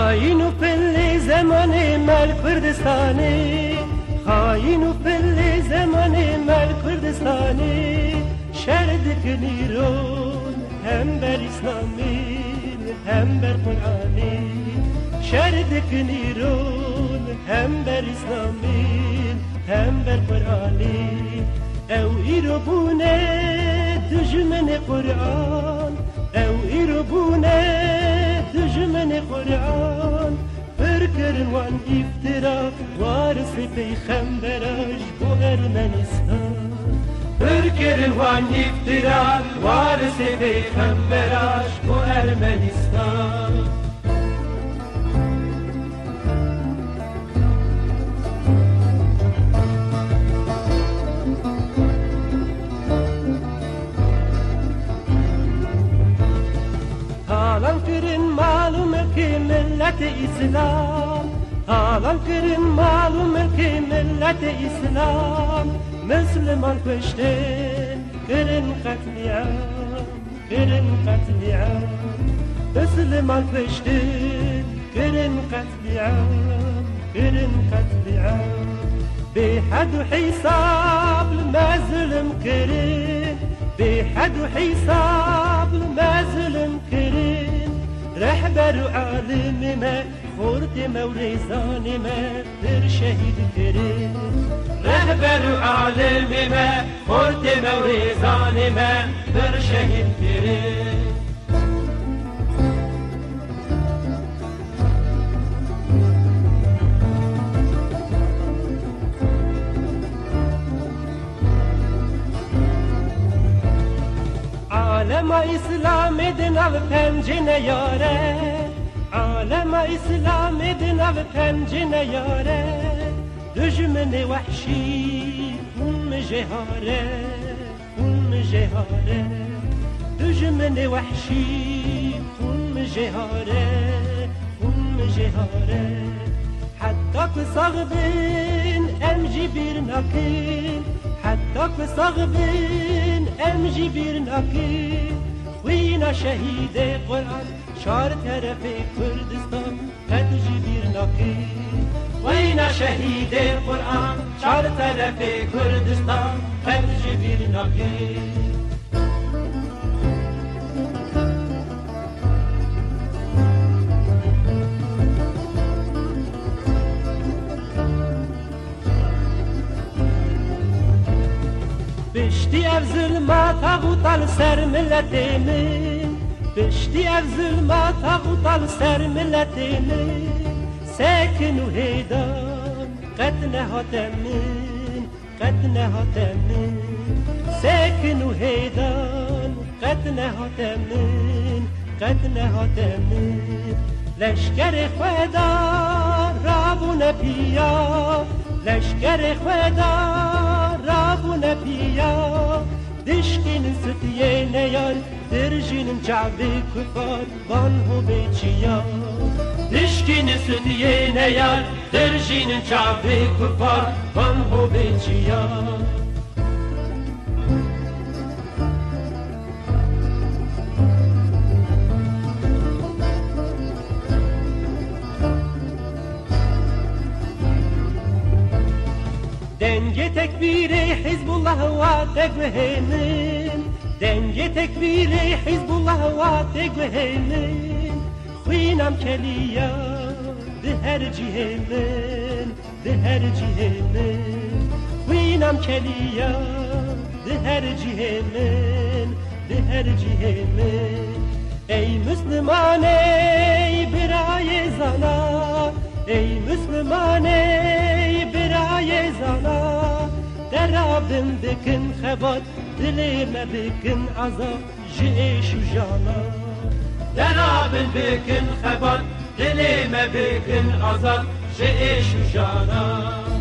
خاين وفل زمان مال كردستاني خاين وفل زمان مال كردستاني شردك نيرون هم بالإسلامي هم بالقرآني شردك نيرون هم بالإسلامي هم بالقرآني او إيربونه دجمن قرآن او إيربونه دجمن قرآن فركرن وان افترا وارث پیغمبرش بو ارمنستان فركرن وان افترا وارث پیغمبرش بو ارمنستان Halan kırın malum ki milleti İslam Halan kırın malum ki milleti İslam Müslüman peşten kırın katliam Kırın katliam Müslüman peşten kırın katliam Kırın katliam بحد حساب ما ظلم كرين بحد حساب ما ظلم كرين رهبر عالم ما خورد مورزان ما در شهيد كرين رهبر عالم ما خورد مورزان ما در شهيد كرين عالم اسلام دنال پنجنه یاره عالم اسلام دنال پنجنه یاره دشمن وحشی جهاره جهاره دشمن وحشی جهاره جهاره حتی صغبن امجی بیر نکن حتی صغبن امجی بیر نکن وینا شهید قرآن چار طرف کردستان قدجی بیر نکن وینا شهید قرآن چار طرف کردستان قدجی بیر نکن بشتی اف ظلمات غوطال سر ملتیمین بشتی اف ظلمات غوطال سر ملتیمین ساکن و هیدان قد نهاتمین قد نهاتمین ساکن و هیدان قد نهاتمین قد نهاتمین لشکر خدا رابون پیا لشکر خدا رابون پیا دشکین ستیه نیار درجین جعبه کفار وانهو بیچیا دشکین ستیه نیار درجین جعبه کفار وانهو بیچیا دنگ تکبیر حزب الله و تگوهنن دنگ تکبیر حزب الله و تگوهنن خوینم کلیا ده هر جهنن ده هر جهنن خوینم کلیا ده هر جهنن ده هر جهنن ای مسلمان ای برای زنا ای مسلمان ای برای زنا درابن بکن خبات دلیم بکن عذاب جیش و جانا درابن بکن خبات دلیم بکن عذاب جیش و جانا